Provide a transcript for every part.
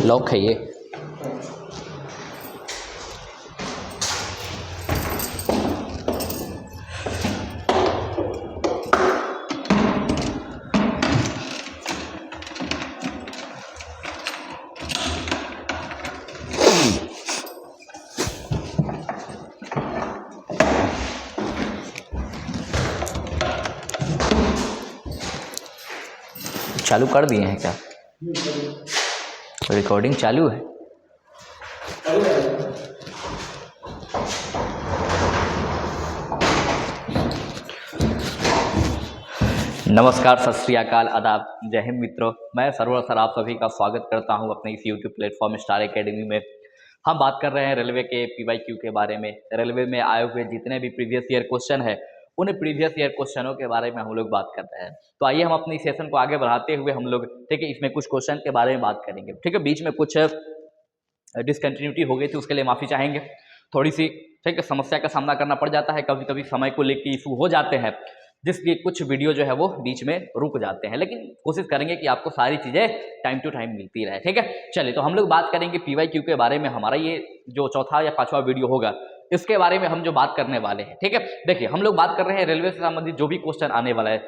Lock है ये। चालू कर दिए हैं क्या? रिकॉर्डिंग चालू है। नमस्कार, सत श्री अकाल, आदाब, जय हिंद मित्रों। मैं सरवर सर आप सभी का स्वागत करता हूं अपने इस यूट्यूब प्लेटफॉर्म स्टार एकेडमी में। हम बात कर रहे हैं रेलवे के PYQ के बारे में। रेलवे में आए हुए जितने भी प्रीवियस ईयर क्वेश्चन है उन प्रीवियस ईयर क्वेश्चनों के बारे में हम लोग बात कर रहे हैं। तो आइए हम अपनी सेशन को आगे बढ़ाते हुए हम लोग, ठीक है, इसमें कुछ क्वेश्चन के बारे में बात करेंगे। ठीक है, बीच में कुछ डिसकंटिन्यूटी हो गई थी, उसके लिए माफ़ी चाहेंगे। थोड़ी सी, ठीक है, समस्या का सामना करना पड़ जाता है, कभी कभी समय को लेकर इशू हो जाते हैं, जिसकी कुछ वीडियो जो है वो बीच में रुक जाते हैं, लेकिन कोशिश करेंगे कि आपको सारी चीज़ें टाइम टू टाइम मिलती रहे। ठीक है, चलिए तो हम लोग बात करेंगे PYQ के बारे में। हमारा ये जो चौथा या पांचवा वीडियो होगा इसके बारे में हम जो बात करने वाले हैं। ठीक है, देखिए हम लोग बात कर रहे हैं रेलवे से संबंधित जो भी क्वेश्चन आने वाला है।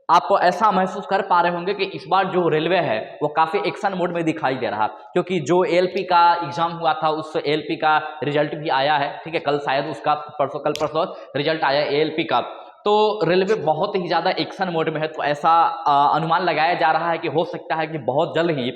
आप ऐसा महसूस कर पा रहे होंगे कि इस बार जो रेलवे है वो काफ़ी एक्शन मोड में दिखाई दे रहा, क्योंकि जो ALP का एग्जाम हुआ था उस ALP का रिजल्ट भी आया है। ठीक है, कल शायद उसका कल परसों रिजल्ट आया ALP का। तो रेलवे बहुत ही ज़्यादा एक्शन मोड में है, तो ऐसा अनुमान लगाया जा रहा है कि हो सकता है कि बहुत जल्द ही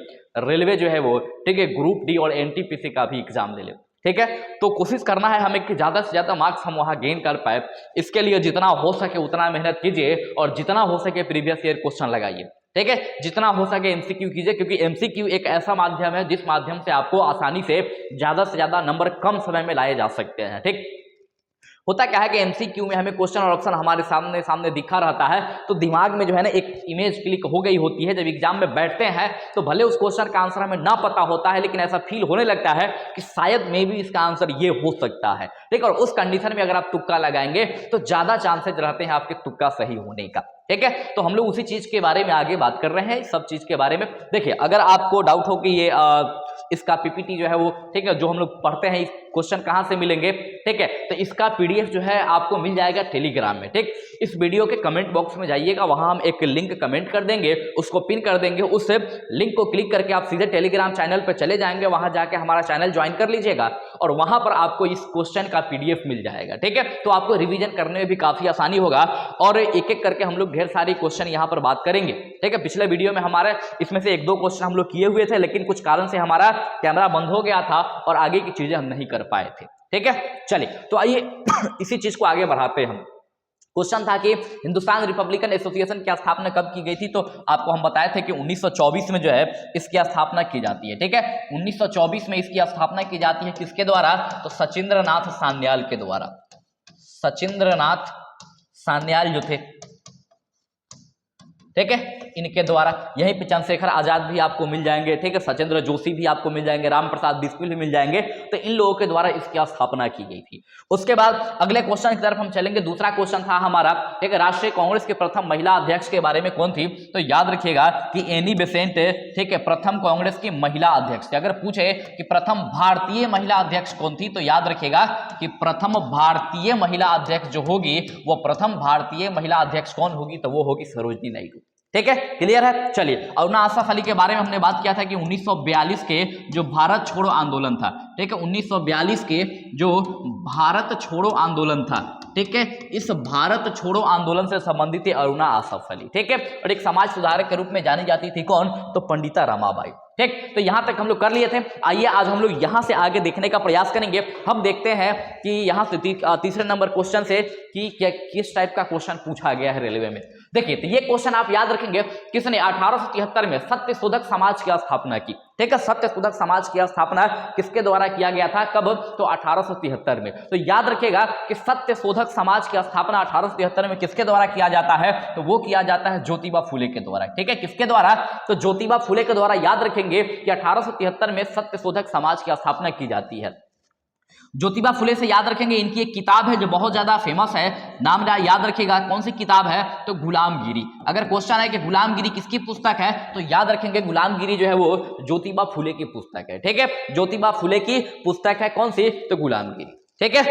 रेलवे जो है वो, ठीक है, ग्रुप D और NTPC का भी एग्जाम ले ले। ठीक है, तो कोशिश करना है हमें कि ज़्यादा से ज़्यादा मार्क्स हम वहाँ गेन कर पाए। इसके लिए जितना हो सके उतना मेहनत कीजिए और जितना हो सके प्रीवियस ईयर क्वेश्चन लगाइए। ठीक है, जितना हो सके MCQ कीजिए, क्योंकि MCQ एक ऐसा माध्यम है जिस माध्यम से आपको आसानी से ज़्यादा नंबर कम समय में लाए जा सकते हैं। ठीक, होता क्या है कि MCQ में हमें क्वेश्चन और ऑप्शन हमारे सामने दिखा रहता है, तो दिमाग में जो है ना एक इमेज क्लिक हो गई होती है। जब एग्जाम में बैठते हैं तो भले उस क्वेश्चन का आंसर हमें ना पता होता है, लेकिन ऐसा फील होने लगता है कि शायद मे भी इसका आंसर ये हो सकता है। ठीक है, और उस कंडीशन में अगर आप तुक्का लगाएंगे तो ज्यादा चांसेज रहते हैं आपके तुक्का सही होने का। ठीक है, तो हम लोग उसी चीज के बारे में आगे बात कर रहे हैं, सब चीज के बारे में। देखिए, अगर आपको डाउट हो कि ये इसका PPT जो है वो, ठीक है, जो हम लोग पढ़ते हैं इस क्वेश्चन कहाँ से मिलेंगे, ठीक है, तो इसका PDF जो है आपको मिल जाएगा टेलीग्राम में। ठीक, इस वीडियो के कमेंट बॉक्स में जाइएगा, वहां हम एक लिंक कमेंट कर देंगे, उसको पिन कर देंगे। उस लिंक को क्लिक करके आप सीधे टेलीग्राम चैनल पर चले जाएंगे, वहां जाके हमारा चैनल ज्वाइन कर लीजिएगा और वहां पर आपको इस क्वेश्चन का PDF मिल जाएगा। ठीक है, तो आपको रिवीजन करने में भी काफी आसानी होगा और एक एक करके हम लोग ढेर सारी क्वेश्चन यहाँ पर बात करेंगे। ठीक है, पिछले वीडियो में हमारे इसमें से 1-2 क्वेश्चन हम लोग किए हुए थे, लेकिन कुछ कारण से हमारा कैमरा बंद हो गया था और आगे की चीजें हम नहीं कर पाए थे। ठीक है, चलिए तो आइए इसी चीज को आगे बढ़ाते हैं हम। क्वेश्चन था कि हिंदुस्तान रिपब्लिकन एसोसिएशन की स्थापना कब की गई थी, तो आपको हम बताए थे कि 1924 में जो है इसकी स्थापना की जाती है। ठीक है, 1924 में इसकी स्थापना की जाती है, किसके द्वारा, तो सचिंद्रनाथ सान्याल के द्वारा। सचिंद्रनाथ सान्याल जो थे, ठीक है, इनके द्वारा। यहीं पे चंद्रशेखर आजाद भी आपको मिल जाएंगे, ठीक है, सत्येंद्र जोशी भी आपको मिल जाएंगे, राम प्रसाद बिस्मिल भी मिल जाएंगे। तो इन लोगों के द्वारा इसकी स्थापना की गई थी। उसके बाद अगले क्वेश्चन की तरफ हम चलेंगे। दूसरा क्वेश्चन था हमारा, ठीक है, राष्ट्रीय कांग्रेस के प्रथम महिला अध्यक्ष के बारे में कौन थी, तो याद रखिएगा कि एनी बेसेंट, ठीक है, प्रथम कांग्रेस की महिला अध्यक्ष। अगर पूछे कि प्रथम भारतीय महिला अध्यक्ष कौन थी, तो याद रखिएगा कि प्रथम भारतीय महिला अध्यक्ष जो होगी वो प्रथम भारतीय महिला अध्यक्ष कौन होगी, तो वो होगी सरोजिनी नायडू। ठीक है, क्लियर है। चलिए, अरुणा आसफ अली के बारे में हमने बात किया था कि 1942 के जो भारत छोड़ो आंदोलन था, ठीक है, 1942 के जो भारत छोड़ो आंदोलन था, ठीक है, इस भारत छोड़ो आंदोलन से संबंधित है अरुणा आसफ अली। ठीक है, और एक समाज सुधारक के रूप में जानी जाती थी कौन, तो पंडिता रमाबाई। ठीक, तो यहां तक हम लोग कर लिए थे। आइए आज हम लोग यहां से आगे देखने का प्रयास करेंगे। हम देखते हैं कि यहां से तीसरे नंबर क्वेश्चन से कि किस टाइप का क्वेश्चन पूछा गया है रेलवे में। देखिए, तो ये क्वेश्चन आप याद रखेंगे, किसने 1873 में सत्यशोधक समाज की स्थापना की। ठीक है, सत्यशोधक समाज की स्थापना किसके द्वारा किया गया था, कब, तो 1873 में। तो याद रखिएगा कि सत्यशोधक समाज की स्थापना 1873 में किसके द्वारा किया जाता है, तो वो किया जाता है ज्योतिबा फुले के द्वारा। ठीक है, किसके द्वारा, तो ज्योतिबा फुले के द्वारा। याद रखेंगे कि 1873 में सत्यशोधक समाज की स्थापना की जाती है। ज्योतिबा फुले से याद रखेंगे, इनकी एक किताब है जो बहुत ज्यादा फेमस है, नाम याद रखिएगा, कौन सी किताब है, तो गुलामगिरी। अगर क्वेश्चन है कि गुलामगिरी किसकी पुस्तक है, तो याद रखेंगे गुलामगिरी जो है वो ज्योतिबा फुले की पुस्तक है। ठीक है, ज्योतिबा फुले की पुस्तक है, कौन सी, तो गुलामगिरी। ठीक है,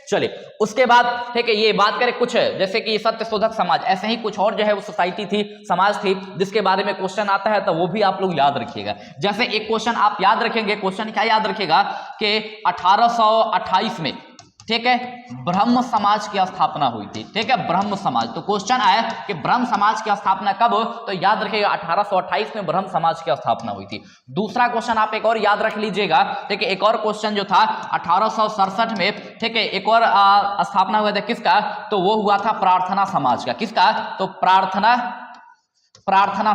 चलिए उसके बाद ठीक है, ये बात करें कुछ जैसे कि सत्य शोधक समाज, ऐसे ही कुछ और जो है वो सोसाइटी थी, समाज थी, जिसके बारे में क्वेश्चन आता है, तो वो भी आप लोग याद रखिएगा। जैसे एक क्वेश्चन आप याद रखेंगे, क्वेश्चन क्या याद रखिएगा कि 1828 में ठीक है ब्रह्म समाज की स्थापना हुई थी। ठीक है, ब्रह्म समाज, तो क्वेश्चन आया कि ब्रह्म समाज की स्थापना कब, तो याद रखिएगा 1828 में ब्रह्म समाज की स्थापना हुई थी। दूसरा क्वेश्चन आप एक और याद रख लीजिएगा, ठीक है, एक और क्वेश्चन जो था 1867 में, ठीक है, एक और स्थापना हुआ था किसका, तो वो हुआ था प्रार्थना समाज का। किसका, तो प्रार्थना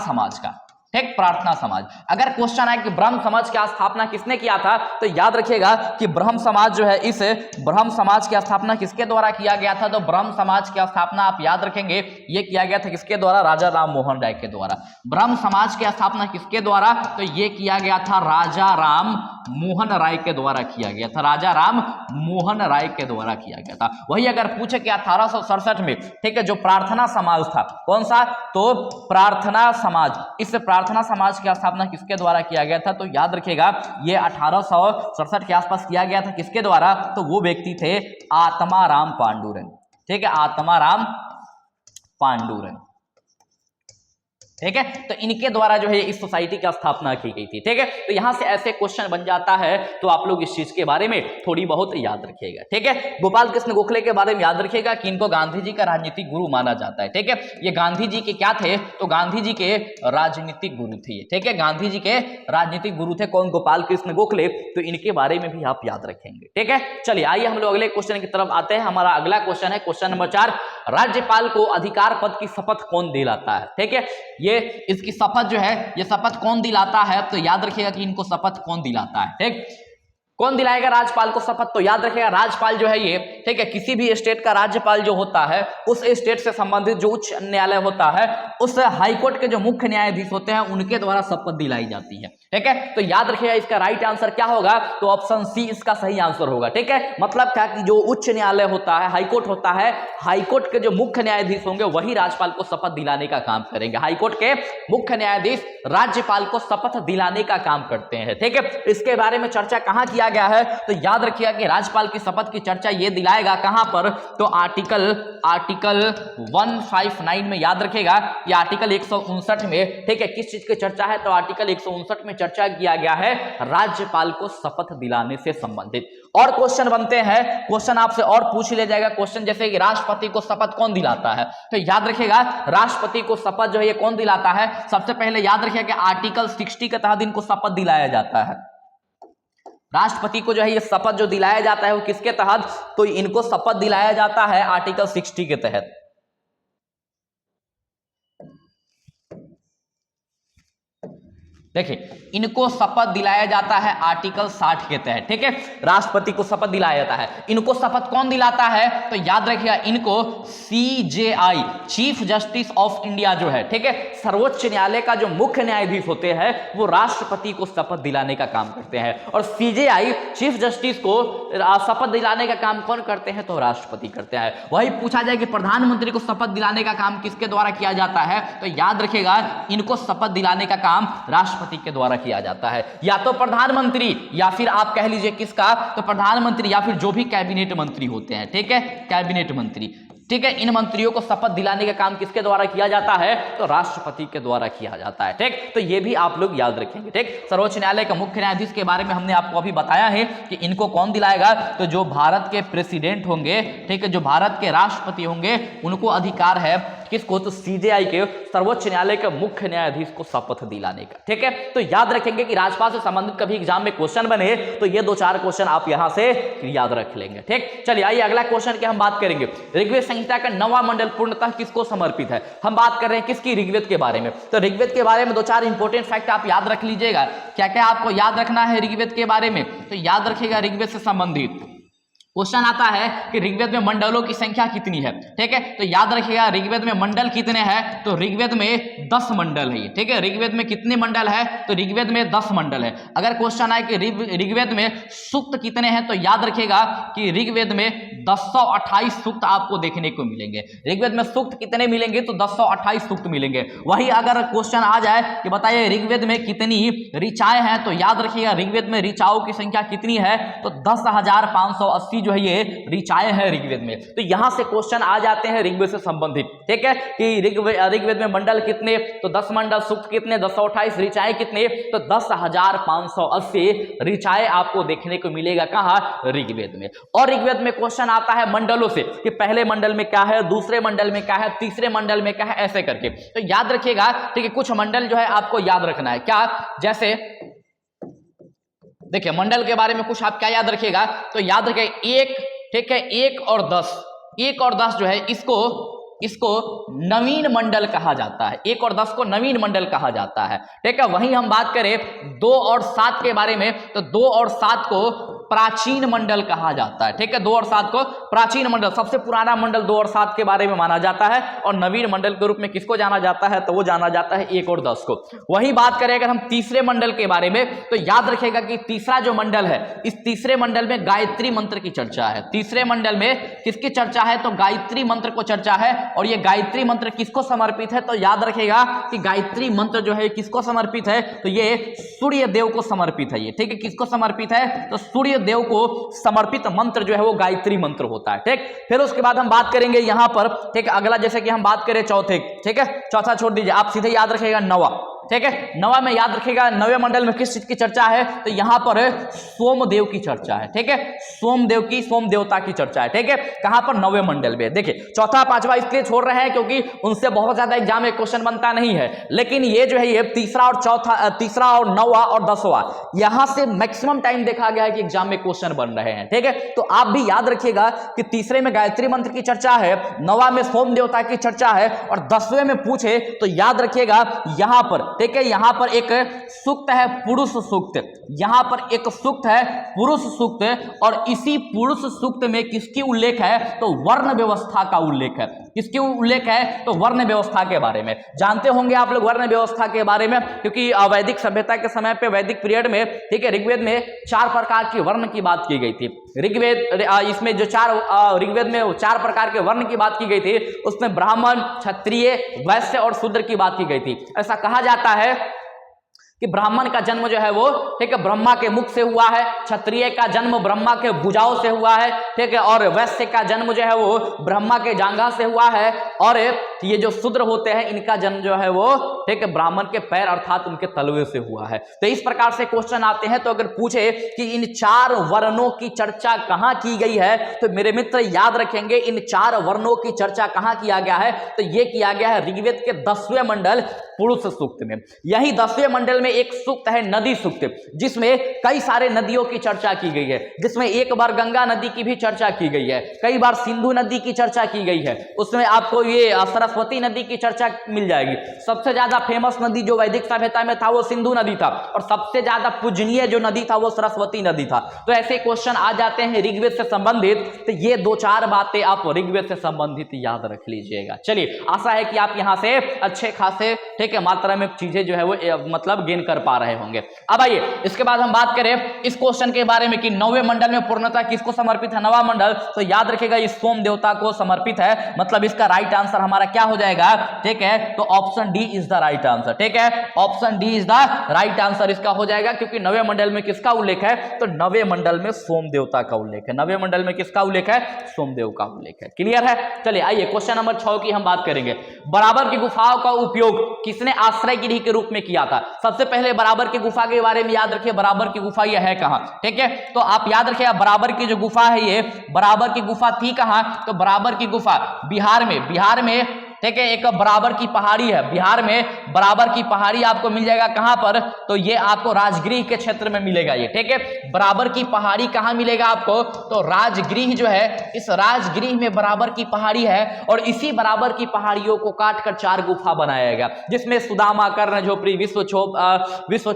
समाज का। ठीक, प्रार्थना समाज। अगर क्वेश्चन है कि ब्रह्म समाज की स्थापना किसने किया था, तो याद रखिएगा कि ब्रह्म समाज जो है, इस ब्रह्म समाज की स्थापना किसके द्वारा किया गया था, तो ब्रह्म समाज की स्थापना आप याद रखेंगे ये किया गया था किसके द्वारा, राजा राम मोहन राय के द्वारा। ब्रह्म समाज की स्थापना किसके द्वारा, तो ये किया गया था राजा राम मोहन राय के द्वारा किया गया था, राजा राम मोहन राय के द्वारा किया गया था। वही अगर पूछे कि 1867 में, ठीक है, जो प्रार्थना समाज था, कौन सा, तो प्रार्थना समाज, इस प्रार्थना समाज की स्थापना किसके द्वारा किया गया था, तो याद रखिएगा ये 1867 के आसपास किया गया था, किसके द्वारा, तो वो व्यक्ति थे आत्माराम पांडुरंग। ठीक है, आत्माराम पांडुरंग। ठीक है, तो इनके द्वारा जो है इस सोसाइटी की स्थापना की गई थी। ठीक है, तो यहां से ऐसे क्वेश्चन बन जाता है, तो आप लोग इस चीज के बारे में थोड़ी बहुत याद रखिएगा। ठीक है, गोपाल कृष्ण गोखले के बारे में याद रखिएगा कि इनको गांधी जी का राजनीतिक गुरु माना जाता है। ठीक है, ये गांधी जी के क्या थे, तो गांधी जी के राजनीतिक गुरु थे। ठीक है, गांधी जी के राजनीतिक गुरु थे कौन, गोपाल कृष्ण गोखले, तो इनके बारे में भी आप याद रखेंगे। ठीक है, चलिए आइए हम लोग अगले क्वेश्चन की तरफ आते हैं। हमारा अगला क्वेश्चन है क्वेश्चन नंबर 4, राज्यपाल को अधिकार पद की शपथ कौन दिलाता है। ठीक है, ये इसकी शपथ जो है, ये शपथ कौन दिलाता है, तो याद रखिएगा कि इनको शपथ कौन दिलाता है। ठीक, कौन दिलाएगा राज्यपाल को शपथ, तो याद रखिएगा राज्यपाल जो है ये, ठीक है, किसी भी स्टेट का राज्यपाल जो होता है, उस स्टेट से संबंधित जो उच्च न्यायालय होता है, उस हाईकोर्ट के जो मुख्य न्यायाधीश होते हैं, उनके द्वारा शपथ दिलाई जाती है। ठीक है, तो याद रखिएगा इसका राइट आंसर क्या होगा, तो ऑप्शन सी इसका सही आंसर होगा। ठीक है, मतलब क्या कि जो उच्च न्यायालय होता है, हाईकोर्ट होता है, हाईकोर्ट के जो मुख्य न्यायाधीश होंगे वही राज्यपाल को शपथ दिलाने का काम करेंगे। हाईकोर्ट के मुख्य न्यायाधीश राज्यपाल को शपथ दिलाने का काम करते हैं। ठीक है, इसके बारे में चर्चा कहां किया गया है, तो याद रखिएगा कि राज्यपाल की शपथ की चर्चा ये दिलाएगा कहां पर, तो आर्टिकल 159 में। याद रखिएगा कि आर्टिकल 159 में, ठीक है, किस चीज की चर्चा है, तो आर्टिकल 159 में चर्चा किया गया है राज्यपाल को शपथ दिलाने से संबंधित। और क्वेश्चन बनते हैं, क्वेश्चन आपसे और पूछ लिया जाएगा, क्वेश्चन जैसे कि राष्ट्रपति को शपथ कौन दिलाता है, तो याद रखिएगा राष्ट्रपति को शपथ जो है ये कौन दिलाता है, सबसे पहले याद रखिएगा कि आर्टिकल 60 के तहत इनको शपथ दिलाया जाता है। राष्ट्रपति को जो है ये शपथ जो दिलाया जाता है वो किसके तहत, तो इनको शपथ दिलाया जाता है आर्टिकल 60 के तहत। देखिए इनको शपथ दिलाया जाता है आर्टिकल 60 के तहत। ठीक है, राष्ट्रपति को शपथ दिलाया जाता है। इनको शपथ कौन दिलाता है, तो याद रखिएगा इनको CJI chief justice of India जो है, ठीक है, सर्वोच्च न्यायालय का जो मुख्य न्यायाधीश होते हैं वो राष्ट्रपति को शपथ दिलाने का काम करते हैं। और CJI चीफ जस्टिस को शपथ दिलाने का काम कौन करते हैं, तो राष्ट्रपति करते हैं। वही पूछा जाए कि प्रधानमंत्री को शपथ दिलाने का काम किसके द्वारा किया जाता है, तो याद रखिएगा इनको शपथ दिलाने का काम राष्ट्रपति के द्वारा किया जाता है। या तो प्रधानमंत्री या फिर आप कह लीजिए किसका, तो प्रधानमंत्री या फिर जो भी कैबिनेट मंत्री होते हैं। ठीक है, कैबिनेट मंत्री। ठीक है, इन मंत्रियों को शपथ दिलाने का काम किसके द्वारा किया जाता है, तो राष्ट्रपति के द्वारा किया जाता है। ठीक, तो ये भी आप लोग याद रखेंगे। ठीक, सर्वोच्च न्यायालय का मुख्य न्यायाधीश के बारे में हमने आपको अभी बताया है कि इनको कौन दिलाएगा, तो जो भारत के प्रेसिडेंट होंगे, ठीक है, जो भारत के राष्ट्रपति होंगे उनको अधिकार है किसको, तो CJI के सर्वोच्च न्यायालय के मुख्य न्यायाधीश को शपथ दिलाने का। ठीक है, तो याद रखेंगे कि राज्यपाल से संबंधित कभी एग्जाम में क्वेश्चन बने तो ये 2-4 क्वेश्चन आप यहां से याद रख लेंगे। ठीक, चलिए आइए अगला क्वेश्चन की हम बात करेंगे। ऋग्वेद संहिता का 9वां मंडल पूर्णतः किसको समर्पित है, हम बात कर रहे हैं किसकी, ऋग्वेद के बारे में। तो ऋग्वेद के बारे में 2-4 इंपॉर्टेंट फैक्ट आप याद रख लीजिएगा। क्या क्या आपको याद रखना है ऋग्वेद के बारे में, तो याद रखिएगा ऋग्वेद से संबंधित क्वेश्चन आता है कि ऋग्वेद में मंडलों की संख्या कितनी है, ठीक है। तो याद रखिएगा ऋग्वेद में मंडल कितने हैं, तो ऋग्वेद में 10 मंडल है, ठीक है। ऋग्वेद में कितने मंडल है, तो ऋग्वेद में 10 मंडल है। अगर क्वेश्चन आए कि ऋग्वेद में सूक्त कितने हैं, तो याद रखिएगा कि ऋग्वेद में 1028 सूक्त आपको देखने को मिलेंगे। ऋग्वेद में सूक्त कितने मिलेंगे, तो 1028 सूक्त मिलेंगे। वही अगर क्वेश्चन आ जाए कि बताइए ऋग्वेद में कितनी ऋचाएं हैं, तो याद रखिएगा ऋग्वेद में ऋचाओं की संख्या कितनी है, तो 10,580 जो है ये ऋचाएं हैं ऋग्वेद में। तो यहां से क्वेश्चन आ जाते हैं ऋग्वेद से संबंधित, ठीक है, कि ऋग्वेद में मंडल कितने, तो 10 मंडल, सूक्त कितने 1028, ऋचाएं कितने, तो 10,580 ऋचाएं आपको देखने को मिलेगा कहां, ऋग्वेद में। और ऋग्वेद में क्वेश्चन आता है मंडलों से कि पहले मंडल में क्या है, दूसरे मंडल में क्या है, तीसरे मंडल में क्या है, ऐसे करके। तो याद रखिएगा, ठीक है, कुछ मंडल जो है आपको याद रखना है। क्या, जैसे देखिए मंडल के बारे में कुछ आप क्या याद रखिएगा, तो याद रखिए 1, ठीक है, 1 और 10, 1 और 10 जो है इसको नवीन मंडल कहा जाता है। 1 और 10 को नवीन मंडल कहा जाता है, ठीक है। वहीं हम बात करें 2 और 7 के बारे में, तो 2 और 7 को प्राचीन मंडल कहा जाता है, ठीक है। 2 और 7 को प्राचीन मंडल, सबसे पुराना मंडल 2 और 7 के बारे में माना जाता है। और नवीन मंडल के रूप में किसको जाना जाता है, तो वो जाना जाता है 1 और 10 को। वही बात करें अगर हम तीसरे मंडल के बारे में, तो याद रखिएगा कि तीसरा जो मंडल है, इस तीसरे मंडल में गायत्री मंत्र की चर्चा है। तीसरे मंडल में किसकी चर्चा है, तो गायत्री मंत्र को चर्चा है। और ये गायत्री मंत्र किसको समर्पित है, तो याद रखिएगा कि गायत्री मंत्र जो है किसको समर्पित है, तो ये सूर्य देव को समर्पित है, ये, ठीक है। किसको समर्पित है, तो सूर्य देव को समर्पित मंत्र जो है वो गायत्री मंत्र होता है, ठीक। फिर उसके बाद हम बात करेंगे यहां पर, ठीक है, अगला जैसे कि हम बात करें चौथे, ठीक है, चौथा छोड़ दीजिए, आप सीधे याद रखिएगा नवा, ठीक है। नवा में याद रखिएगा, नवे मंडल में किस चीज की चर्चा है, तो यहां पर सोमदेव की चर्चा है, ठीक है। सोमदेव की, सोम देवता की चर्चा है, ठीक है। कहां पर, नवे मंडल में। देखिए चौथा पांचवा इसलिए छोड़ रहे हैं क्योंकि उनसे बहुत ज्यादा एग्जाम में क्वेश्चन बनता नहीं है, लेकिन ये जो है ये तीसरा और चौथा, तीसरा और नौवा और 10वां, यहां से मैक्सिमम टाइम देखा गया है कि एग्जाम में क्वेश्चन बन रहे हैं, ठीक है। तो आप भी याद रखिएगा कि तीसरे में गायत्री मंत्र की चर्चा है, नौवा में सोम देवता की चर्चा है, और 10वें में पूछे तो याद रखिएगा यहां पर, ठीक है, यहां पर एक सूक्त है पुरुष सूक्त, यहां पर एक सूक्त है पुरुष सूक्त, और इसी पुरुष सूक्त में किसकी उल्लेख है, तो वर्ण व्यवस्था का उल्लेख है। किसकी उल्लेख है, तो वर्ण व्यवस्था के बारे में। जानते होंगे आप लोग वर्ण व्यवस्था के बारे में, क्योंकि वैदिक सभ्यता के समय पे, वैदिक पीरियड में, ठीक है, ऋग्वेद में 4 प्रकार के वर्ण की बात की गई थी। ऋग्वेद इसमें जो ऋग्वेद में 4 प्रकार के वर्ण की बात की गई थी, उसमें ब्राह्मण, क्षत्रिय, वैश्य और शूद्र की बात की गई थी। ऐसा कहा जाता है कि ब्राह्मण का जन्म जो है वो, ठीक है, ब्रह्मा के मुख से हुआ है, क्षत्रिय का जन्म ब्रह्मा के भुजाओं से हुआ है, ठीक है, और वैश्य का जन्म जो है वो ब्रह्मा के जांघा से हुआ है, और ये जो शूद्र होते हैं इनका जन्म जो है वो, ठीक है, ब्राह्मण के पैर अर्थात उनके तलवे से हुआ है। तो इस प्रकार से क्वेश्चन आते हैं। तो अगर पूछे कि इन 4 वर्णों की चर्चा कहां की गई है, तो मेरे मित्र याद रखेंगे इन 4 वर्णों की चर्चा कहां किया गया है, तो ये किया गया है ऋग्वेद के 10वें मंडल पुरुष सूक्त में। यही 10वें मंडल में एक सूक्त है नदी सूक्त, जिसमें कई सारे नदियों की चर्चा की गई है, जिसमें एक बार गंगा नदी की भी चर्चा की गई है, कई बार सिंधु नदी की चर्चा की गई है, उसमें आपको ये सरस्वती नदी की चर्चा मिल जाएगी। सबसे ज्यादा फेमस नदी जो वैदिक सभ्यता में था वो सिंधु नदी था, और सबसे ज्यादा पूजनीय जो नदी था वो सरस्वती नदी था। तो ऐसे क्वेश्चन आ जाते हैं ऋग्वेद से संबंधित, तो ये 2-4 बातें आप ऋग्वेद से संबंधित याद रख लीजिएगा। चलिए, आशा है कि आप यहां से अच्छे खासे, ठीक है, मात्रा में चीजें जो है वो मतलब गेन कर पा रहे होंगे। अब आइए इसके बाद हम बात करें इस क्वेश्चन के बारे में कि 9वें मंडल में पूर्णतः किसको समर्पित है, नवा मंडल, तो याद रखिएगा इस सोम देवता को समर्पित है। मतलब इसका राइट आंसर हमारा क्या हो जाएगा, ठीक है, तो option D is the right answer, ठीक है, option D is the right answer इसका हो जाएगा, क्योंकि 9वें मंडल में किसका उल्लेख है, तो 9वें मंडल में सोम देवता का उल्लेख है। 9वें मंडल में किसका उल्लेख है, सोमदेव का उल्लेख है। क्लियर है। चलिए आइए क्वेश्चन नंबर 6 की हम बात करेंगे। बराबर की गुफाओं का उपयोग किसने आश्रय गृह के रूप में किया था। सबसे पहले बराबर की गुफा के बारे में याद रखिए, बराबर की गुफा ये है कहां, ठीक है, तो आप याद रखिए बराबर की जो गुफा है, ये बराबर की गुफा थी कहां, तो बराबर की गुफा बिहार में ठीक है, एक बराबर की पहाड़ी है बिहार में, बराबर की पहाड़ी आपको मिल जाएगा कहां पर, तो ये आपको राजगृह के क्षेत्र में मिलेगा ये, ठीक है। बराबर की पहाड़ी कहां मिलेगा आपको, तो राजगृह जो है, इस राजगृह में बराबर की पहाड़ी है और इसी बराबर की पहाड़ियों को काटकर 4 गुफा बनाया गया, जिसमें सुदामा, कर्ण झोपड़ी, विश्व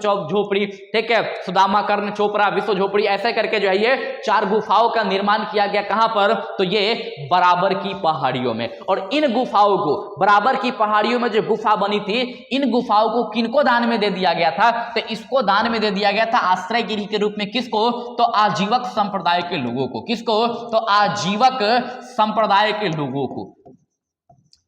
झोपड़ी, ठीक है, सुदामा, कर्ण चोपड़ा, विश्व झोपड़ी, ऐसे करके जो है ये 4 गुफाओं का निर्माण किया गया कहां पर, तो ये बराबर की पहाड़ियों में। और इन गुफाओं को, बराबर की पहाड़ियों में जो गुफा बनी थी, इन गुफाओं को किनको दान में दे दिया गया था, तो इसको दान में दे दिया गया था आश्रय गृह के रूप में, किसको, तो आजीवक संप्रदाय के लोगों को, किसको, तो आजीवक संप्रदाय के लोगों को,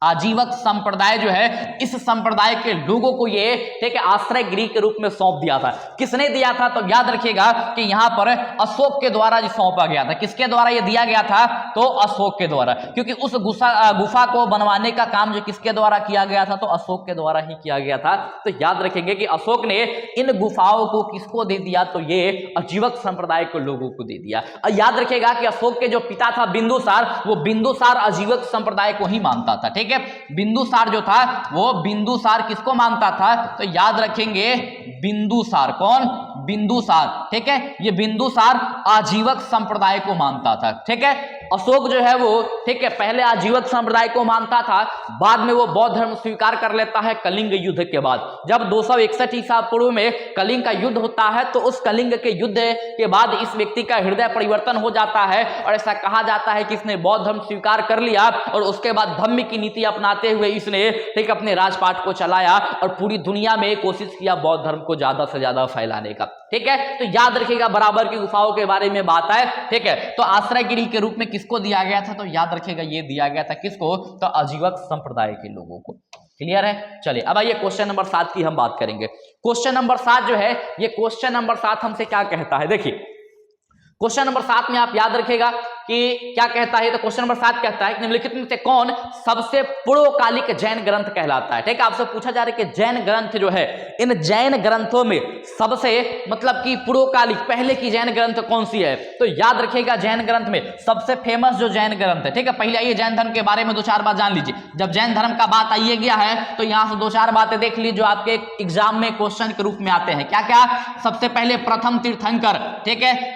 आजीवक संप्रदाय जो है, इस संप्रदाय के लोगों को ये, ठीक है, आश्रय गृह के रूप में सौंप दिया था। किसने दिया था, तो याद रखिएगा कि यहां पर अशोक के द्वारा जो सौंपा गया था, किसके द्वारा ये दिया गया था, तो अशोक के द्वारा, क्योंकि उस गुफा को बनवाने का काम जो किसके द्वारा किया गया था, तो अशोक के द्वारा ही किया गया था। तो याद रखेंगे कि अशोक ने इन गुफाओं को किसको दे दिया, तो ये आजीवक संप्रदाय के लोगों को दे दिया। और याद रखिएगा कि अशोक के जो पिता था बिंदुसार, वो बिंदुसार आजीवक संप्रदाय को ही मानता था, ठीक है। बिंदुसार जो था वो बिंदुसार किसको मानता था, तो याद रखेंगे बिंदुसार, कौन, बिंदुसार, ठीक है, ये बिंदुसार आजीवक संप्रदाय को मानता था, ठीक है। अशोक जो है वो, ठीक है, पहले आजीवक संप्रदाय को मानता था, बाद में वो बौद्ध धर्म स्वीकार कर लेता है कलिंग युद्ध के बाद। जब 261 ईसा पूर्व में कलिंग का युद्ध होता है, तो उस कलिंग के युद्ध के बाद इस व्यक्ति का हृदय परिवर्तन हो जाता है और ऐसा कहा जाता है कि इसने बौद्ध धर्म स्वीकार कर लिया और उसके बाद धम्म की नीति अपनाते हुए इसने, ठीक, अपने राजपाट को चलाया और पूरी दुनिया में कोशिश किया बौद्ध धर्म को ज्यादा से ज्यादा फैलाने का, ठीक है। तो याद रखिएगा बराबर की गुफाओं के बारे में बात है, ठीक है। तो आश्रय गृह के रूप में किसको दिया गया था, तो याद रखिएगा ये दिया गया था किसको, तो आजीवक संप्रदाय के लोगों को। क्लियर है, चलिए अब आइए क्वेश्चन नंबर 7 की हम बात करेंगे। क्वेश्चन नंबर 7 जो है, ये क्वेश्चन नंबर 7 हमसे क्या कहता है, देखिए क्वेश्चन नंबर 7 में आप याद रखिएगा कि क्या कहता है, तो क्वेश्चन नंबर 7 कहता है कि निम्नलिखित में से कौन सबसे पूर्वकालिक जैन ग्रंथ कहलाता है, ठीक है। आपसे पूछा जा रहा है कि जैन ग्रंथ जो है, इन जैन ग्रंथों में सबसे, मतलब कि पूर्वकालिक पहले की जैन ग्रंथ कौन सी है, तो याद रखिएगा जैन ग्रंथ में सबसे फेमस जो जैन ग्रंथ है, ठीक है। पहले आइए जैन धर्म के बारे में 2-4 बात जान लीजिए। जब जैन धर्म का बात आइए गया है तो यहां से 2-4 बातें देख लीजिए जो आपके एग्जाम में क्वेश्चन के रूप में आते हैं। क्या क्या, सबसे पहले प्रथम तीर्थंकर, ठीक है।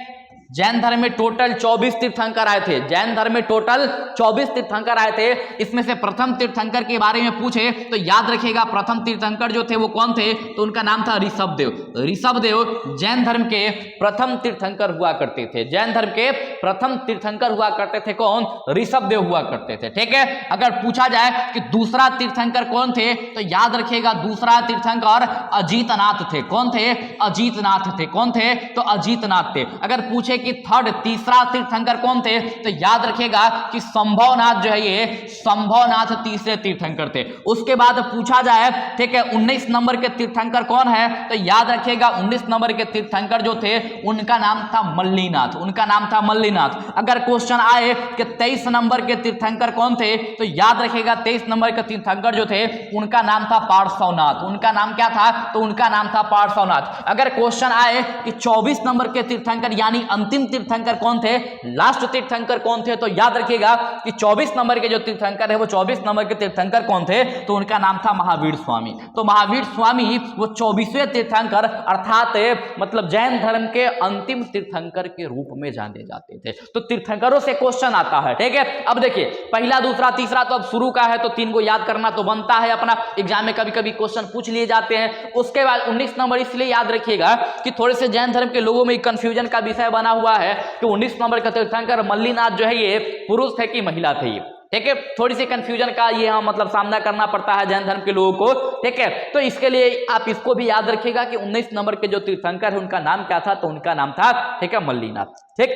जैन धर्म में टोटल 24 तीर्थंकर आए थे, जैन धर्म में टोटल 24 तीर्थंकर आए थे। इसमें से प्रथम तीर्थंकर के बारे में पूछे तो याद रखिएगा प्रथम तीर्थंकर जो थे वो कौन थे, तो उनका नाम था ऋषभदेव। ऋषभदेव जैन धर्म के प्रथम तीर्थंकर हुआ करते थे, जैन धर्म के प्रथम तीर्थंकर हुआ करते थे, कौन, ऋषभदेव हुआ करते थे, ठीक है। अगर पूछा जाए कि दूसरा तीर्थंकर कौन थे, तो याद रखिएगा दूसरा तीर्थंकर अजीतनाथ थे। कौन थे, अजीतनाथ थे। कौन थे, तो अजीतनाथ थे। अगर पूछे कि थर्ड, तीसरा तीर्थंकर कौन थे, तो याद रखिएगा कि संभवनाथ जो है, ये संभवनाथ तीसरे तीर्थंकर थे। उसके बाद पूछा जाए, ठीक है, 19 नंबर के तीर्थंकर कौन है, तो याद रखिएगा 19 नंबर के तीर्थंकर जो थे उनका नाम था मल्लीनाथ, उनका नाम था मल्लीनाथ। अगर क्वेश्चन आए कि 23 नंबर के तीर्थंकर कौन थे, तो याद रखिएगा 23 नंबर के तीर्थंकर जो थे उनका नाम था पार्श्वनाथ। उनका नाम क्या था, तो उनका नाम था पार्श्वनाथ। अगर क्वेश्चन आए कि 24 नंबर के तीर्थंकर यानी अंतिम तीर्थंकर कौन थे, लास्ट तीर्थंकर कौन थे, तो याद रखिएगा कि 24 नंबर के जो तीर्थंकर है वो 24 नंबर के तीर्थंकर कौन थे, तो उनका नाम था महावीर स्वामी। तो महावीर स्वामी वो 24वें तीर्थंकर अर्थात मतलब जैन धर्म के अंतिम तीर्थंकर के रूप में जाने जाते थे। तो तीर्थंकरों से क्वेश्चन आता है, ठीक है। अब देखिए पहला, दूसरा, तीसरा तो अब शुरू का है तो 3 को याद करना तो बनता है अपना, एग्जाम में कभी कभी क्वेश्चन पूछ लिए जाते हैं। उसके बाद 19 नंबर इसलिए याद रखिएगा कि थोड़े से जैन धर्म के लोगों में कंफ्यूजन का विषय बना हुआ है कि 19 नंबर का तीर्थंकर मल्लीनाथ जो है ये पुरुष थे कि महिला थे, ये ठीक है। थोड़ी सी कंफ्यूजन का ये मतलब सामना करना पड़ता है जैन धर्म के लोगों को, ठीक है। तो इसके लिए आप इसको भी याद रखिएगा कि 19 नंबर के जो तीर्थंकर है उनका नाम क्या था, तो उनका नाम था, ठीक है, मल्लीनाथ, ठीक।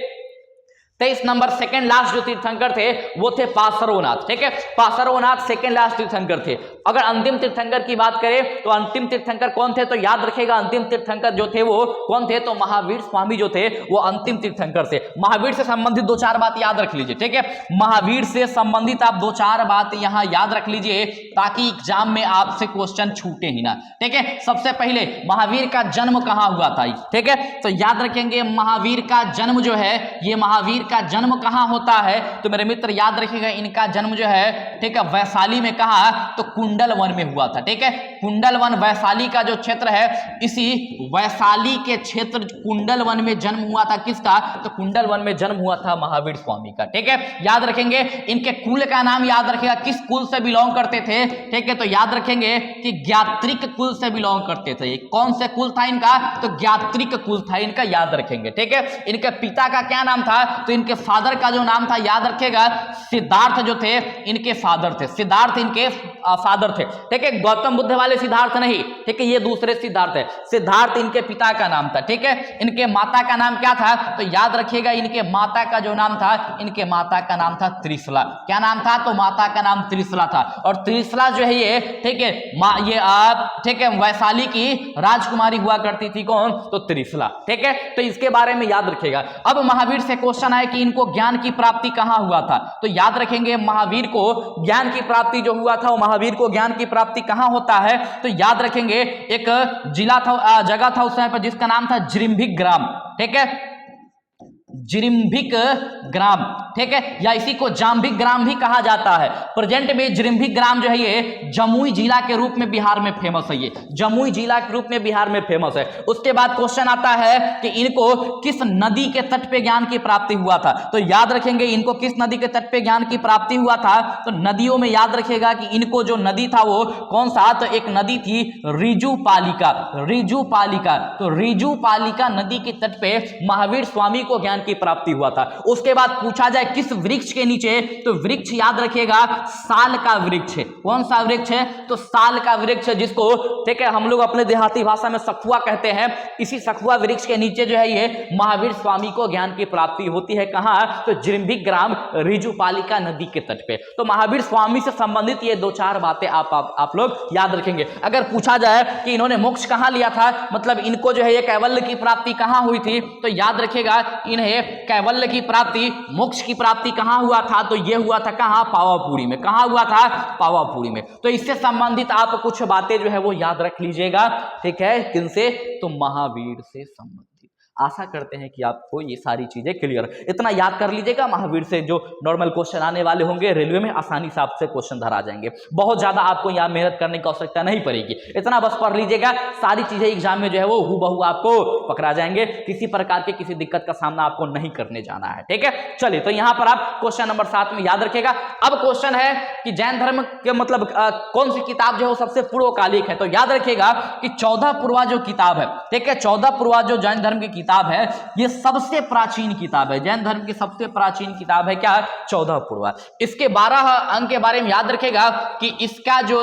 23 नंबर सेकेंड लास्ट जो तीर्थंकर थे वो थे पार्श्वनाथ, ठीक है। पार्श्वनाथ सेकेंड लास्ट तीर्थंकर थे। अगर अंतिम तीर्थंकर की बात करें तो अंतिम तीर्थंकर कौन थे, तो याद रखेगा अंतिम तीर्थंकर जो थे वो कौन थे, तो महावीर स्वामी जो थे वो अंतिम तीर्थंकर थे। महावीर से संबंधित दो चार बात याद रख लीजिए, ठीक है। महावीर से संबंधित आप दो चार बात यहां याद रख लीजिए ताकि एग्जाम में आपसे क्वेश्चन छूटे ही ना, ठीक है। सबसे पहले महावीर का जन्म कहां हुआ था, ठीक है, तो याद रखेंगे महावीर का जन्म जो है, ये महावीर का जन्म कहां होता है, तो मेरे मित्र याद रखिएगा इनका जन्म जो है, ठीक है, वैशाली में, कहा तो कुंडल वन में हुआ था, ठीक है। कुंडल वन वैशाली का जो क्षेत्र है, इसी वैशाली के क्षेत्र कुंडल वन में जन्म हुआ था किसका, तो कुंडल वन में जन्म हुआ था महावीर स्वामी का, ठीक है। याद रखेंगे इनके कुल का नाम याद रखेगा, किस कुल से बिलोंग करते थे, ठीक है, तो याद रखेंगे कि ज्ञात्रिक कुल से बिलोंग करते थे। कौन से कुल था इनका, तो ज्ञात्रिक कुल था इनका, याद रखेंगे, ठीक है। इनके पिता का क्या नाम था, तो इनके फादर का जो नाम था याद रखेगा सिद्धार्थ जो थे इनके फादर थे, सिद्धार्थ इनके फादर थे, ठीक है। गौतम बुद्ध वाले सिद्धार्थ नहीं, ठीक है, ये दूसरे सिद्धार्थ है, सिद्धार्थ इनके पिता का नाम था, ठीक है। इनके माता का नाम क्या था, तो याद रखिएगा इनके माता का जो नाम था, इनके माता का नाम था त्रिशला। क्या नाम था, तो माता का नाम त्रिशला था। और त्रिशला जो है ये, ठीक है, ये आप, ठीक है, वैशाली की राजकुमारी हुआ करती थी, कौन, तो त्रिशला, ठीक है। तो इसके बारे में याद रखिएगा। अब महावीर से क्वेश्चन आए कि इनको ज्ञान की प्राप्ति कहां हुआ था, तो याद रखेंगे महावीर को ज्ञान की प्राप्ति जो हुआ था, वो महावीर को ज्ञान की प्राप्ति कहां होता है, तो याद रखेंगे एक जिला था, जगह था उस समय पर जिसका नाम था जिरिम्भिक ग्राम, ठीक है, जिरिम्भिक ग्राम, ठीक है, या इसी को जाम्भिक ग्राम भी कहा जाता है। प्रेजेंट में जिरिम्भिक ग्राम जो है ये जमुई जिला के रूप में बिहार में फेमस है, ये जमुई जिला के रूप में बिहार में फेमस है। उसके बाद क्वेश्चन आता है कि इनको किस नदी के तट पे ज्ञान की प्राप्ति हुआ था, तो याद रखेंगे इनको किस नदी के तट पे ज्ञान की प्राप्ति हुआ था, तो नदियों में याद रखेगा कि इनको जो नदी था वो कौन सा, तो एक नदी थी रिजुपालिका, रिजुपालिका, तो रिजुपालिका नदी के तट पे महावीर स्वामी को ज्ञान की प्राप्ति हुआ था। उसके बाद पूछा जाए किस वृक्ष के नीचे, तो वृक्ष याद रखिएगा साल का वृक्ष है। कौन सा वृक्ष है, तो साल का वृक्ष है, जिसको, ठीक है, हम लोग अपने देहाती भाषा में सखुआ कहते हैं। इसी सखुआ वृक्ष के नीचे जो है ये महावीर स्वामी को ज्ञान की प्राप्ति होती है, कहां, तो जिरिम्भिक ग्राम रिजुपालिका नदी के तट पे। तो महावीर स्वामी से संबंधित ये दो चार बातें आप लोग याद रखेंगे। अगर पूछा जाए कि इन्होंने मोक्ष कहां लिया था, मतलब इनको जो है ये कैवल्य की प्राप्ति कहां हुई थी, तो याद रखेगा इन्हें कैवल्य की प्राप्ति, मोक्ष की प्राप्ति कहां हुआ था, तो यह हुआ था कहां, पावापुरी में। कहां हुआ था, पावापुरी में। तो इससे संबंधित आप कुछ बातें जो है वो याद रख लीजिएगा, ठीक है, किनसे, तो महावीर से संबंधित। आशा करते हैं कि आपको ये सारी चीजें क्लियर, इतना याद कर लीजिएगा। महावीर से जो नॉर्मल क्वेश्चन आने वाले होंगे रेलवे में आसानी से आपसे क्वेश्चन धरा जाएंगे, बहुत ज्यादा आपको यहाँ मेहनत करने की आवश्यकता नहीं पड़ेगी, इतना बस पढ़ लीजिएगा, सारी चीजें एग्जाम में जो है वो हूबहू आपको पकड़ा जाएंगे, किसी प्रकार की किसी दिक्कत का सामना आपको नहीं करने जाना है, ठीक है। चलिए, तो यहाँ पर आप क्वेश्चन नंबर 7 में याद रखेगा। अब क्वेश्चन है कि जैन धर्म के मतलब कौन सी किताब जो है वो सबसे पूर्वकालिक है, तो याद रखेगा कि 14 पूर्वा जो किताब है, ठीक है, 14 पूर्वा जो जैन धर्म की किताब है ये सबसे प्राचीन किताब है, जैन धर्म की सबसे प्राचीन किताब है, क्या, 14 पूर्वा। इसके 12 अंक के बारे में याद रखेगा कि इसका जो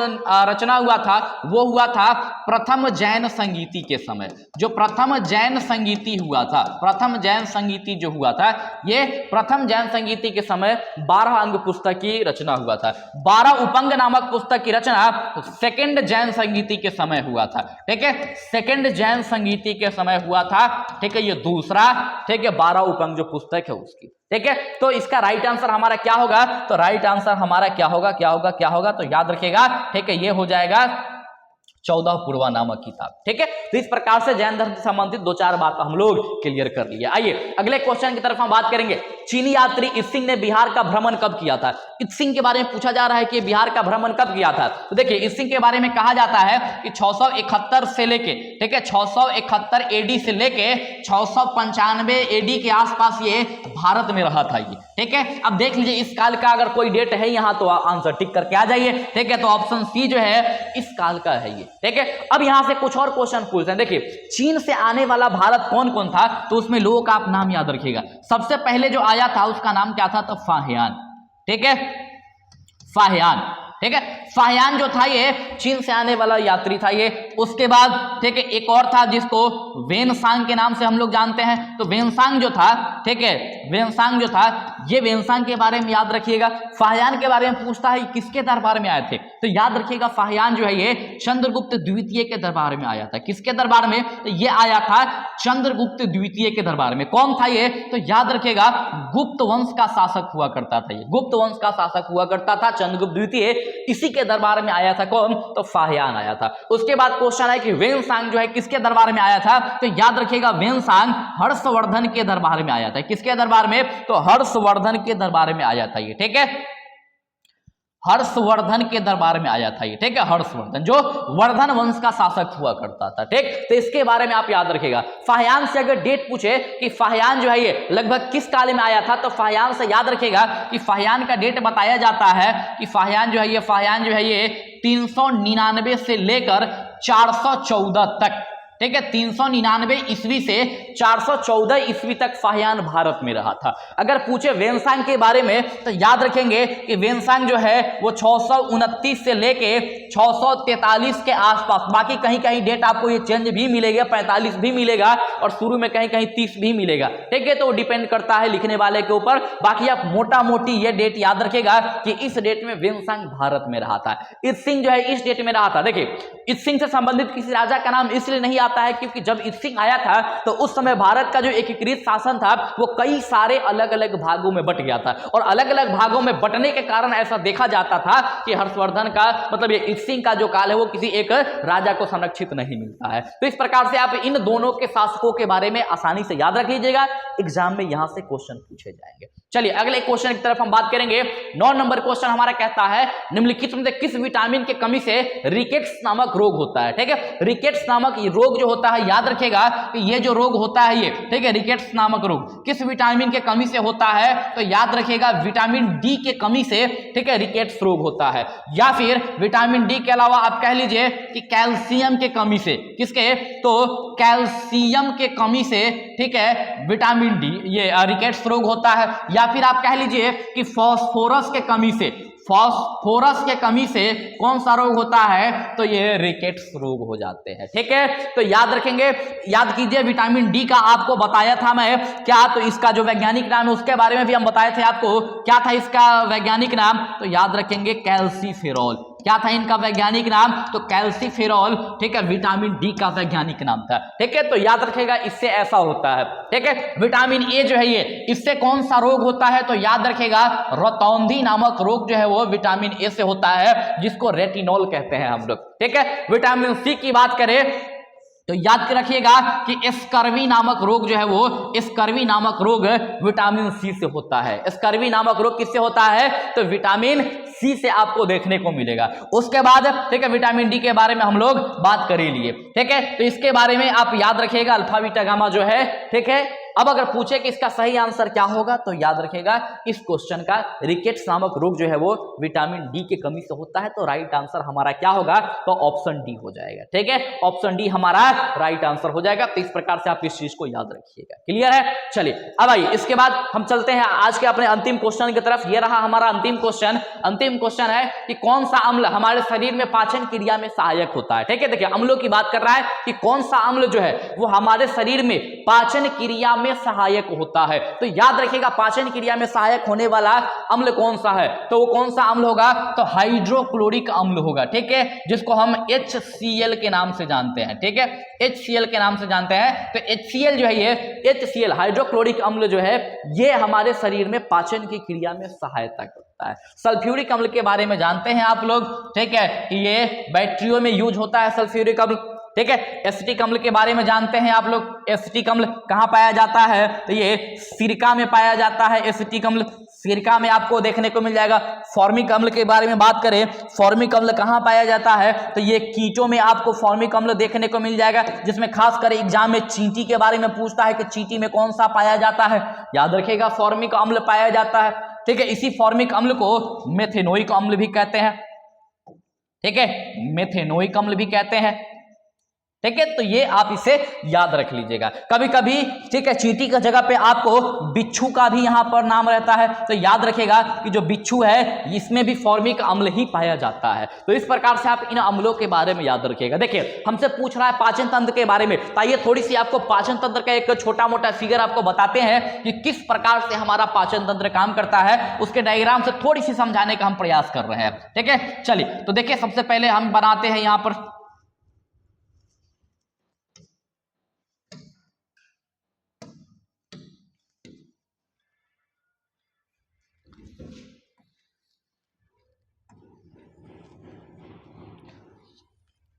रचना हुआ था वो हुआ था प्रथम जैन संगीति के समय। जो प्रथम जैन संगीति हुआ था, प्रथम जैन संगीति जो हुआ था, ये प्रथम जैन संगीति के समय 12 अंग पुस्तक की रचना हुआ था। 12 उपंग नामक पुस्तक की रचना सेकंड जैन संगीति के समय हुआ था, ठीक है, सेकंड जैन संगीति के समय हुआ था, ठीक है, ये दूसरा, ठीक है, 12 उपंग जो पुस्तक है उसकी, ठीक है। तो इसका राइट आंसर हमारा क्या होगा, तो राइट आंसर हमारा क्या होगा, क्या होगा, क्या होगा, तो याद रखिएगा, ठीक है, ये हो जाएगा 14 पूर्वा नामक किताब, ठीक है। तो इस प्रकार से जैन धर्म से संबंधित दो चार बात हम लोग क्लियर कर लिए। आइए अगले क्वेश्चन की तरफ हम बात करेंगे। चीनी यात्री इत्सिंग ने बिहार का भ्रमण कब किया था? इत्सिंग के बारे में पूछा जा रहा है कि बिहार का भ्रमण कब किया था। तो देखिए इत्सिंग के बारे में कहा जाता है कि 671 से लेके, ठीक है, 671 एडी से लेके 695 एडी के आसपास ये भारत में रहा था ये, ठीक है। अब देख लीजिए इस काल का अगर कोई डेट है यहाँ तो आंसर टिक करके आ जाइए, ठीक है। तो ऑप्शन सी जो है इस काल का है ये, ठीक है। अब यहां से कुछ और क्वेश्चन पूछते हैं। देखिए चीन से आने वाला भारत कौन कौन था, तो उसमें लोगों का आप नाम याद रखिएगा। सबसे पहले जो आया था उसका नाम क्या था, तो फाहियान, ठीक है, फाहियान, ठीक है। फाहियान जो था ये चीन से आने वाला यात्री था ये। उसके बाद ठीक है एक और था जिसको वेनसांग के नाम से हम लोग जानते हैं। तो वेनसांग जो था, ठीक है, वेनसांग जो था, ये वेनसांग के बारे में याद रखिएगा। फाहियान के बारे में पूछता है किसके दरबार में आए थे, तो याद रखिएगा फाहियान जो है ये चंद्रगुप्त द्वितीय के दरबार में आया था। किसके दरबार में, तो ये आया था चंद्रगुप्त द्वितीय के दरबार में। कौन था ये, तो याद रखिएगा गुप्त वंश का शासक हुआ करता था ये, गुप्त वंश का शासक हुआ करता था चंद्रगुप्त द्वितीय, इसी के दरबार में आया था। कौन, तो फाहियान आया था। उसके बाद क्वेश्चन है कि वेनसांग जो है किसके दरबार में आया था, तो याद रखिएगा वेनसांग हर्षवर्धन के दरबार में आया था। किसके दरबार में, तो हर्षवर्धन के दरबार में आया था ये, ठीक है, हर्षवर्धन के दरबार में आया था ये, ठीक है, हर्षवर्धन जो वर्धन वंश का शासक हुआ करता था। ठीक, तो इसके बारे में आप याद रखिएगा। फाहियान से अगर डेट पूछे कि फाहियान जो है ये लगभग किस काल में आया था, तो फाहियान से याद रखिएगा कि फाहियान का डेट बताया जाता है कि फाहियान जो है ये 399 से लेकर 414 तक, ठीक है, 399 ईस्वी से 414 ईस्वी तक फाहियान भारत में रहा था। अगर पूछे वेनसांग के बारे में तो याद रखेंगे कि वेनसांग जो है वो 629 से लेके 643 के आसपास, बाकी कहीं कहीं डेट आपको ये चेंज भी मिलेगा, 45 भी मिलेगा और शुरू में कहीं कहीं 30 भी मिलेगा। ठीक है, तो डिपेंड करता है लिखने वाले के ऊपर। बाकी आप मोटा मोटी ये डेट याद रखेगा कि इस डेट में वेनसांग भारत में रहा था। इत्सिंग जो है इस डेट में रहा था। देखिए, इत्सिंग से संबंधित किसी राजा का नाम इसलिए नहीं आता है क्योंकि जब इत्सिंग आया था तो उस समय भारत का जो एकीकृत शासन था वो कई सारे अलग अलग भागों में बट गया था, और अलग अलग भागों में बटने के कारण ऐसा देखा जाता था कि हर्षवर्धन का मतलब ये इत्सिंग का जो काल है वो किसी एक राजा को संरक्षित नहीं मिलता है। तो इस प्रकार से आप इन दोनों के शासकों के बारे में आसानी से याद रख लीजिएगा, एग्जाम में यहां से क्वेश्चन पूछे जाएंगे। चलिए अगले क्वेश्चन की तरफ हम बात करेंगे। 9 नंबर क्वेश्चन हमारा कहता है निम्नलिखित में से किस विटामिन की कमी से रिकेट्स नामक रोग होता है। ठीक है, रिकेट्स नामक ये रोग जो होता है, याद रखेगा कि ये जो रोग होता है ये, ठीक है, रिकेट्स नामक रोग किस विटामिन के कमी से होता है, तो याद रखेगा विटामिन डी के कमी से, ठीक है, रिकेट्स रोग होता है। या फिर विटामिन डी के अलावा आप कह लीजिए कि कैल्शियम के कमी से, किसके, तो कैल्शियम के कमी से, ठीक है, विटामिन डी ये रिकेट्स रोग होता है। या फिर आप कह लीजिए कि फास्फोरस के कमी से, फास्फोरस के कमी से कौन सा रोग होता है, तो ये रिकेट्स रोग हो जाते हैं। ठीक है, तो याद रखेंगे, याद कीजिए विटामिन डी का आपको बताया था मैं क्या, तो इसका जो वैज्ञानिक नाम है उसके बारे में भी हम बताए थे आपको, क्या था इसका वैज्ञानिक नाम, तो याद रखेंगे कैल्सीफेरॉल। क्या था इनका वैज्ञानिक नाम, तो कैल्सीफेरॉल, ठीक है, विटामिन डी का वैज्ञानिक नाम था। ठीक है, तो याद रखेगा इससे ऐसा होता है। ठीक है, विटामिन ए जो है ये, इससे कौन सा रोग होता है, तो याद रखेगा रतौंधी नामक रोग जो है वो विटामिन ए से होता है, जिसको रेटिनॉल कहते हैं हम लोग। ठीक है, विटामिन सी की बात करें तो याद रखिएगा कि स्कर्वी नामक रोग जो है वो, स्कर्वी नामक रोग विटामिन सी से होता है। स्कर्वी नामक रोग किससे होता है, तो विटामिन सी से आपको देखने को मिलेगा। उसके बाद, ठीक है, विटामिन डी के बारे में हम लोग बात कर ही लिए। ठीक है, तो इसके बारे में आप याद रखिएगा अल्फा बीटा गामा जो है। ठीक है, अब अगर पूछे कि इसका सही आंसर क्या होगा, तो याद रखेगा इस क्वेश्चन का रिकेट्स नामक रोग जो है वो विटामिन डी की कमी से होता है। तो राइट आंसर हमारा क्या होगा, तो ऑप्शन डी हो जाएगा। ठीक है, ऑप्शन डी हमारा राइट आंसर हो जाएगा। तो इस प्रकार से आप इस चीज को याद रखिएगा। क्लियर है, चलिए अब आइए इसके बाद हम चलते हैं आज के अपने अंतिम क्वेश्चन की तरफ। ये रहा हमारा अंतिम क्वेश्चन। अंतिम क्वेश्चन है कि कौन सा अम्ल हमारे शरीर में पाचन क्रिया में सहायक होता है। ठीक है, देखिए अम्लों की बात कर रहा है कि कौन सा अम्ल जो है वो हमारे शरीर में पाचन क्रिया में सहायक होता है। तो याद रखिएगा पाचन क्रिया में सहायक होने वाला अम्ल कौन सा है, तो वो कौन सा अम्ल होगा, तो हाइड्रोक्लोरिक अम्ल होगा। ठीक है, जिसको हम HCl के नाम से जानते हैं। ठीक है, HCl के नाम से जानते हैं। तो HCl जो है ये HCl हाइड्रोक्लोरिक अम्ल जो है ये हमारे शरीर में पाचन की क्रिया में सहायता करता है। सल्फ्यूरिक अम्ल के बारे में जानते हैं आप लोग। ठीक है, ये बैटरियों में यूज होता है सल्फ्यूरिक अम्ल। ठीक है, एसिटिक अम्ल के बारे में जानते हैं आप लोग। एसिटिक अम्ल कहाँ पाया जाता है, तो ये सिरका में पाया जाता है। एसिटिक अम्ल सिरका में आपको देखने को मिल जाएगा। फॉर्मिक अम्ल के बारे में बात करें, फॉर्मिक अम्ल कहाँ पाया जाता है, तो ये कीटों में आपको फॉर्मिक अम्ल देखने को मिल जाएगा, जिसमें खासकर एग्जाम में चींटी के बारे में पूछता है कि चींटी में कौन सा पाया जाता है। याद रखिएगा फॉर्मिक अम्ल पाया जाता है। ठीक है, इसी फॉर्मिक अम्ल को मेथेनोइक अम्ल भी कहते हैं। ठीक है, मेथेनोइक अम्ल भी कहते हैं। ठीक है, तो ये आप इसे याद रख लीजिएगा। कभी कभी ठीक है चींटी की जगह पे आपको बिच्छू का भी यहां पर नाम रहता है, तो याद रखिएगा कि जो बिच्छू है इसमें भी फॉर्मिक अम्ल ही पाया जाता है। तो इस प्रकार से आप इन अम्लों के बारे में याद रखिएगा। देखिए हमसे पूछ रहा है पाचन तंत्र के बारे में, तो आइए थोड़ी सी आपको पाचन तंत्र का एक छोटा मोटा फिगर आपको बताते हैं कि किस प्रकार से हमारा पाचन तंत्र काम करता है, उसके डायग्राम से थोड़ी सी समझाने का हम प्रयास कर रहे हैं। ठीक है, चलिए तो देखिए सबसे पहले हम बनाते हैं यहां पर,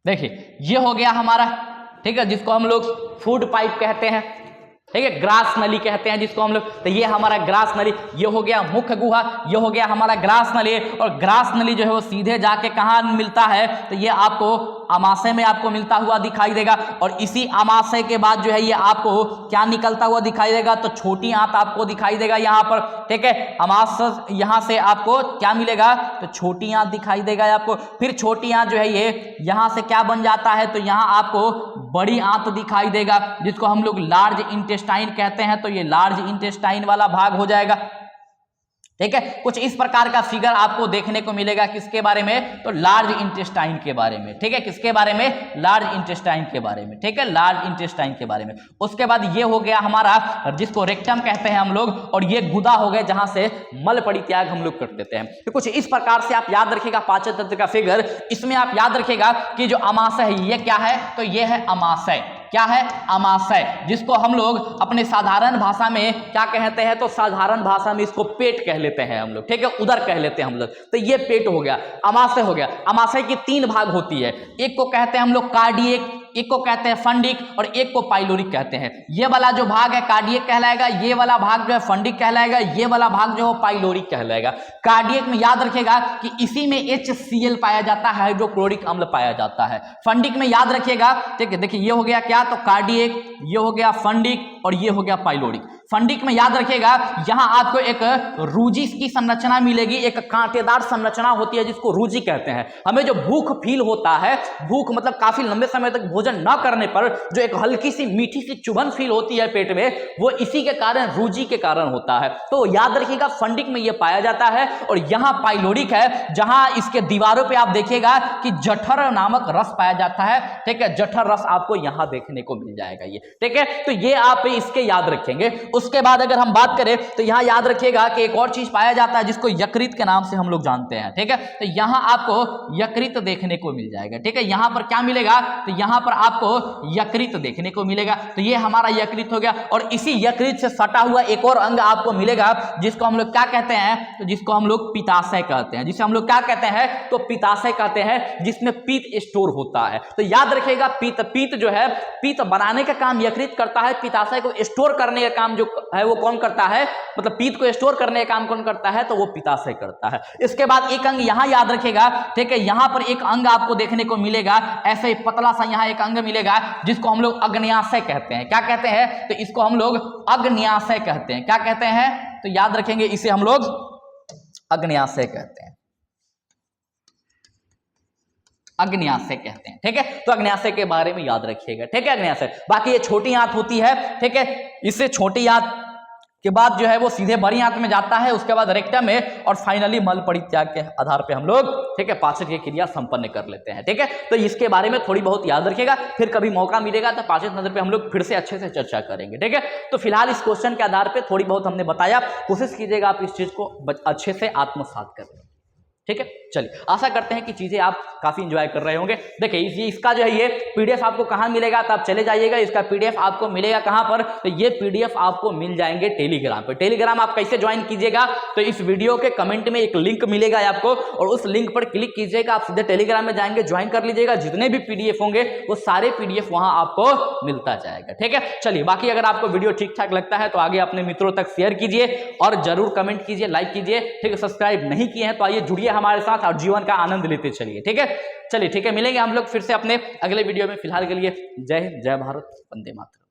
देखिए ये हो गया हमारा, ठीक है, जिसको हम लोग फूड पाइप कहते हैं। ठीक है, ग्रास नली कहते हैं जिसको हम लोग, तो ये हमारा ग्रास नली, ये हो गया मुख्य गुहा, ये हो गया हमारा ग्रास नली। और ग्रास नली जो है वो सीधे जाके कहाँ मिलता है, तो ये आपको अमाशय में आपको मिलता हुआ दिखाई देगा। और इसी अमाशय के बाद जो है ये आपको क्या निकलता हुआ दिखाई देगा, तो छोटी आंत आपको दिखाई देगा यहाँ पर। ठीक है, अमाशय यहाँ से आपको क्या मिलेगा, तो छोटी आंत दिखाई देगा आपको। फिर छोटी आंत जो है ये यहाँ से क्या बन जाता है, तो यहाँ आपको बड़ी आंत दिखाई देगा जिसको हम लोग लार्ज इंटेस्टाइन कहते हैं। तो ये लार्ज इंटेस्टाइन वाला भाग हो जाएगा। ठीक है, कुछ इस प्रकार का फिगर आपको देखने को मिलेगा किसके बारे में, तो लार्ज इंटेस्टाइन के बारे में। ठीक है, किसके बारे में, लार्ज इंटेस्टाइन के बारे में। ठीक है, लार्ज इंटेस्टाइन के बारे में। उसके बाद ये हो गया हमारा जिसको रेक्टम कहते हैं हम लोग, और ये गुदा हो गए जहां से मल परित्याग हम लोग कर देते हैं। तो कुछ इस प्रकार से आप याद रखिएगा पाचन तंत्र का फिगर। इसमें आप याद रखिएगा कि जो अमाशय है ये क्या है, तो ये है अमाशय। क्या है, अमाशय, जिसको हम लोग अपने साधारण भाषा में क्या कहते हैं, तो साधारण भाषा में इसको पेट कह लेते हैं हम लोग। ठीक है, उदर कह लेते हैं हम लोग। तो ये पेट हो गया, अमाशय हो गया। अमाशय की 3 भाग होती है, एक को कहते हैं हम लोग कार्डियक, एक को कहते हैं फंडिक, और एक को पाइलोरिक कहते हैं। ये वाला जो भाग है कार्डियक कहलाएगा, ये वाला भाग जो है फंडिक कहलाएगा, ये वाला भाग जो है पाइलोरिक कहलाएगा। कार्डियक में याद रखिएगा कि इसी में HCl पाया जाता है, हाइड्रोक्लोरिक अम्ल पाया जाता है। फंडिक में याद रखिएगा, ठीक है, देखिए ये हो गया क्या, तो कार्डियक, ये हो गया फंडिक, और ये हो गया पाइलोरिक। फंडिक में याद रखिएगा यहां आपको एक रूजी की संरचना मिलेगी, एक कांटेदार संरचना होती है जिसको रूजी कहते हैं। हमें जो भूख फील होता है, भूख मतलब काफी लंबे समय तक भोजन न करने पर जो एक हल्की सी मीठी सी चुभन फील होती है पेट में, वो इसी के कारण, रूजी के कारण होता है। तो याद रखिएगा फंडिक में यह पाया जाता है। और यहां पाइलोरिक है जहां इसके दीवारों पर आप देखिएगा कि जठर नामक रस पाया जाता है। ठीक है, जठर रस आपको यहां देखने को मिल जाएगा ये। ठीक है, तो ये आप इसके याद रखेंगे। उसके बाद अगर हम बात करें तो यहां याद रखिएगा कि एक और चीज पाया जाता है जिसको यकृत के नाम से हम लोग जानते हैं। ठीक है, तो यहां आपको यकृत देखने को मिल जाएगा। ठीक है, यहां पर क्या मिलेगा, तो यहां पर आपको यकृत देखने को मिलेगा। तो ये हमारा यकृत हो गया। और इसी यकृत से सटा हुआ एक और अंग आपको मिलेगा जिसको हम लोग क्या कहते हैं, तो जिसको हम लोग पित्ताशय कहते हैं। जिसे हम लोग क्या कहते हैं, तो पित्ताशय कहते हैं, जिसमें पीत स्टोर होता है। तो याद रखिएगा पीत जो है, पीत बनाने का काम यकृत करता है, पित्ताशय को स्टोर करने का काम जो है वो कौन करता है, मतलब पीत को स्टोर करने का काम कौन करता है, तो वो पित्ताशय करता है। इसके बाद एक अंग यहां याद रखेगा। ठीक है, यहां पर एक अंग आपको देखने को मिलेगा, ऐसे ही पतला सा यहां एक अंग मिलेगा जिसको हम लोग अग्न्याशय कहते हैं। क्या कहते हैं, तो इसको हम लोग अग्न्याशय कहते हैं। क्या कहते हैं, तो याद रखेंगे इसे हम लोग अग्न्याशय कहते हैं, अग्न्याशय कहते हैं। ठीक है, तो अग्न्याशय के बारे में याद रखिएगा। ठीक है, अग्न्याशय, बाकी ये छोटी आंत होती है। ठीक है, इससे छोटी आंत के बाद जो है वो सीधे बड़ी आंत में जाता है, उसके बाद रेक्टम में, और फाइनली मल परित्याग के आधार पे हम लोग, ठीक है, पाचन की क्रिया संपन्न कर लेते हैं। ठीक है, तो इसके बारे में थोड़ी बहुत याद रखिएगा, फिर कभी मौका मिलेगा तो पाचन तंत्र पे हम लोग फिर से अच्छे से चर्चा करेंगे। ठीक है, तो फिलहाल इस क्वेश्चन के आधार पर थोड़ी बहुत हमने बताया, कोशिश कीजिएगा आप इस चीज को अच्छे से आत्मसात करें। ठीक है, चलिए आशा करते हैं कि चीजें आप काफी एंजॉय कर रहे होंगे। देखिए ये इसका जो है ये पीडीएफ आपको कहाँ मिलेगा, तो आप चले जाइएगा, इसका पीडीएफ आपको मिलेगा कहाँ पर, तो ये पीडीएफ आपको मिल जाएंगे टेलीग्राम पे। टेलीग्राम आप कैसे ज्वाइन कीजिएगा, तो इस वीडियो के कमेंट में एक लिंक मिलेगा आपको, और उस लिंक पर क्लिक कीजिएगा, आप सीधे टेलीग्राम में जाएंगे, ज्वाइन कर लीजिएगा। जितने भी पीडीएफ होंगे वो सारे पीडीएफ वहां आपको मिलता जाएगा। ठीक है, चलिए बाकी अगर आपको वीडियो ठीक ठाक लगता है तो आगे अपने मित्रों तक शेयर कीजिए, और जरूर कमेंट कीजिए, लाइक कीजिए। ठीक है, सब्सक्राइब नहीं किए हैं तो आइए जुड़िए हमारे साथ और जीवन का आनंद लेते चलिए। ठीक है, चलिए ठीक है, मिलेंगे हम लोग फिर से अपने अगले वीडियो में। फिलहाल के लिए जय हिंद, जय भारत, वंदे मातरम।